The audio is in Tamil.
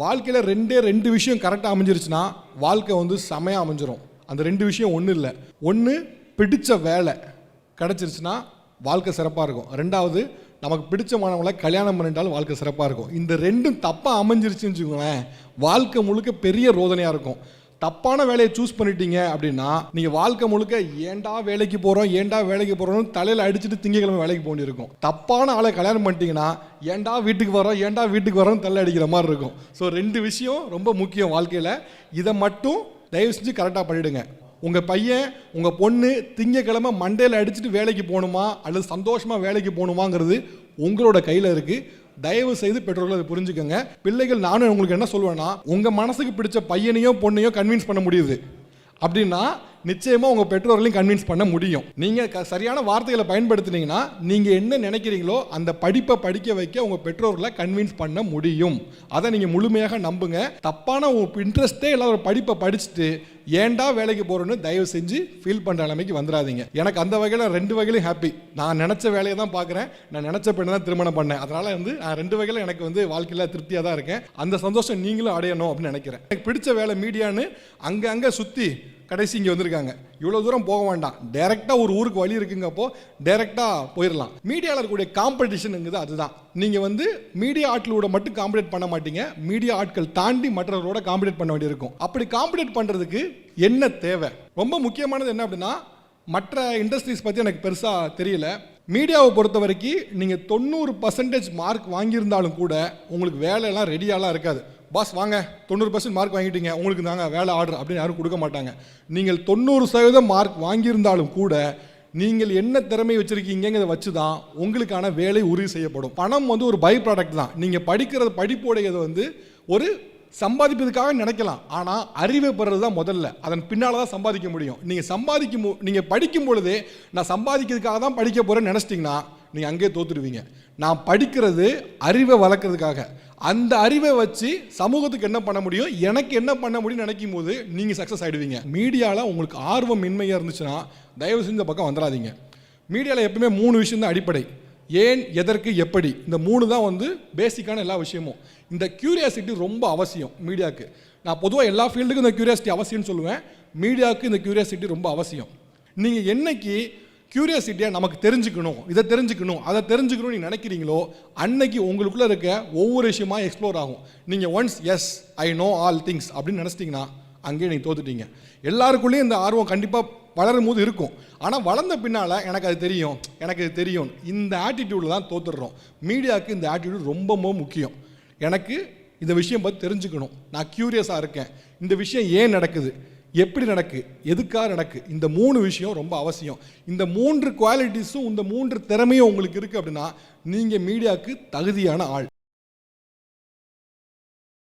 வாழ்க்கையில் ரெண்டு விஷயம் கரெக்டாக அமைஞ்சிருச்சுன்னா வாழ்க்கை வந்து செமையாக அமைஞ்சிரும். அந்த ரெண்டு விஷயம் ஒன்றும் இல்லை. ஒன்று, பிடிச்ச வேலை கிடச்சிருச்சுன்னா வாழ்க்கை சிறப்பாக இருக்கும். ரெண்டாவது, நமக்கு பிடிச்ச மாணவங்களை கல்யாணம் பண்ணிட்டாலும் வாழ்க்கை சிறப்பாக இருக்கும். இந்த ரெண்டும் தப்பாக அமைஞ்சிருச்சுன்னு வச்சுக்கோங்களேன், வாழ்க்கை முழுக்க பெரிய ரோதனையாக இருக்கும். தப்பான வேலையை சூஸ் பண்ணிட்டீங்க அப்படின்னா நீங்கள் வாழ்க்கை முழுக்க ஏண்டா வேலைக்கு போகிறோம்னு தலையில் அடிச்சுட்டு திங்கக்கிழமை வேலைக்கு போண்டிருக்கும். தப்பான ஆளை கல்யாணம் பண்ணிட்டீங்கன்னா ஏண்டா வீட்டுக்கு வரோம் தலை அடிக்கிற மாதிரி இருக்கும். ஸோ ரெண்டு விஷயம் ரொம்ப முக்கியம் வாழ்க்கையில். இதை மட்டும் தயவு செஞ்சு கரெக்டாக பண்ணிவிடுங்க. உங்கள் பையன் உங்கள் பொண்ணு திங்கக்கிழமை மண்டையில் அடிச்சுட்டு வேலைக்கு போகணுமா அல்லது சந்தோஷமாக வேலைக்கு போகணுமாங்கிறது உங்களோட கையில் இருக்குது. தயவு செய்து பெற்றோர்கள் அதை புரிஞ்சுக்கோங்க. பிள்ளைகள், நானும் உங்களுக்கு என்ன சொல்லுவேன்னா, உங்கள் மனசுக்கு பிடிச்ச பையனையோ பொண்ணையோ கன்வின்ஸ் பண்ண முடியுது அப்படின்னா நிச்சயமாக உங்கள் பெற்றோர்களையும் கன்வின்ஸ் பண்ண முடியும். நீங்கள் சரியான வார்த்தைகளை பயன்படுத்தினீங்கன்னா நீங்கள் என்ன நினைக்கிறீங்களோ அந்த படிப்பை படிக்க வைக்க உங்கள் பெற்றோர்களை கன்வின்ஸ் பண்ண முடியும். அதை நீங்கள் முழுமையாக நம்புங்க. தப்பான இன்ட்ரெஸ்ட்டே இல்லாத ஒரு படிப்பை படிச்சுட்டு ஏண்டா வேலைக்கு போகிறோன்னு தயவு செஞ்சு ஃபீல் பண்ணுற நிலைமைக்கு வந்துடாதீங்க. எனக்கு அந்த வகையில் ரெண்டு வகையிலும் ஹாப்பி. நான் நினச்ச வேலையை தான் பார்க்குறேன், நான் நினச்ச பெண்ணை தான் திருமணம் பண்ணேன். அதனால் நான் ரெண்டு வகையில் எனக்கு வாழ்க்கையில் திருப்தியாக தான் இருக்கேன். அந்த சந்தோஷம் நீங்களும் அடையணும் அப்படின்னு நினைக்கிறேன். எனக்கு பிடிச்ச வேலை மீடியான்னு அங்கே சுற்றி கடைசி இங்கே வந்திருக்காங்க. இவ்வளோ தூரம் போக வேண்டாம், டைரெக்டாக ஒரு ஊருக்கு வழி இருக்குங்கப்போ டைரெக்டாக போயிடலாம். மீடியாவில் இருக்கக்கூடிய காம்படிஷனுங்கிறது அதுதான். நீங்கள் மீடியா ஆட்களோட மட்டும் காம்படேட் பண்ண மாட்டீங்க, மீடியா ஆட்கள் தாண்டி மற்றவர்களோட காம்படேட் பண்ண வேண்டியிருக்கும். அப்படி காம்படேட் பண்ணுறதுக்கு என்ன தேவை? ரொம்ப முக்கியமானது என்ன அப்படின்னா, மற்ற இண்டஸ்ட்ரீஸ் பற்றி எனக்கு பெருசாக தெரியல. மீடியாவை பொறுத்த வரைக்கும் நீங்கள் 90% மார்க் வாங்கியிருந்தாலும் கூட உங்களுக்கு வேலையெல்லாம் ரெடியாலாம் இருக்காது. பாஸ் வாங்க 90% மார்க் வாங்கிட்டீங்க, உங்களுக்கு தாங்க வேலை ஆர்டர் அப்படின்னு யாரும் கொடுக்க மாட்டாங்க. நீங்கள் 90% மார்க் வாங்கியிருந்தாலும் கூட நீங்கள் என்ன திறமை வச்சுருக்கீங்கிறத வச்சு தான் உங்களுக்கான வேலை உறுதி செய்யப்படும். பணம் ஒரு பை ப்ராடக்ட் தான். நீங்கள் படிக்கிறது படிப்புடையது ஒரு சம்பாதிப்பதுக்காக நினைக்கலாம், ஆனால் அறிவை பெறுறது தான் முதல்ல. அதன் பின்னால் தான் சம்பாதிக்க முடியும். நீங்கள் படிக்கும் பொழுதே நான் சம்பாதிக்கிறதுக்காக தான் படிக்க போகிறேன்னு நினச்சிட்டிங்கன்னா நீங்கள் அங்கேயே தோற்றுடுவீங்க. நான் படிக்கிறது அறிவை வளர்க்குறதுக்காக. அந்த அறிவை வச்சு சமூகத்துக்கு என்ன பண்ண முடியும், எனக்கு என்ன பண்ண முடியும்னு நினைக்கும் போது நீங்கள் சக்ஸஸ் ஆகிடுவீங்க. மீடியாவில் உங்களுக்கு ஆர்வம் இன்மையாக இருந்துச்சுன்னா தயவு செஞ்சு இந்த பக்கம் வந்துடாதீங்க. மீடியாவில் எப்பவுமே 3 விஷயம் தான் அடிப்படை: ஏன், எதற்கு, எப்படி. இந்த 3 தான் பேசிக்கான எல்லா விஷயமும். இந்த கியூரியாசிட்டி ரொம்ப அவசியம் மீடியாவுக்கு. நான் பொதுவாக எல்லா ஃபீல்டுக்கும் இந்த கியூரியாசிட்டி அவசியம்னு சொல்லுவேன். மீடியாவுக்கு இந்த கியூரியாசிட்டி ரொம்ப அவசியம். நீங்கள் என்னைக்கு கியூரியாசிட்டியாக நமக்கு தெரிஞ்சுக்கணும், இதை தெரிஞ்சுக்கணும், அதை தெரிஞ்சுக்கணும்னு நீங்கள் நினைக்கிறீங்களோ அன்னைக்கு உங்களுக்குள்ளே இருக்க ஒவ்வொரு விஷயமா எக்ஸ்ப்ளோர் ஆகும். நீங்கள் once as I know all things அப்படின்னு நினச்சிட்டிங்கன்னா அங்கேயே நீங்கள் தோத்துட்டீங்க. எல்லாருக்குள்ளேயும் இந்த ஆர்வம் கண்டிப்பாக வளரும் போது இருக்கும். ஆனால் வளர்ந்த பின்னால் எனக்கு அது தெரியும் இந்த ஆட்டிடியூடில் தான் தோத்துடுறோம். மீடியாவுக்கு இந்த ஆட்டிடியூட் ரொம்ப முக்கியம். எனக்கு இந்த விஷயம் பற்றி தெரிஞ்சுக்கணும், நான் க்யூரியஸாக இருக்கேன், இந்த விஷயம் ஏன் நடக்குது, எப்படி நடக்கு, எதுக்காக நடக்கு, இந்த 3 விஷயம் ரொம்ப அவசியம். இந்த 3 குவாலிட்டிஸும் இந்த 3 திறமையும் உங்களுக்கு இருக்குது அப்படின்னா நீங்கள் மீடியாவுக்கு தகுதியான ஆள்.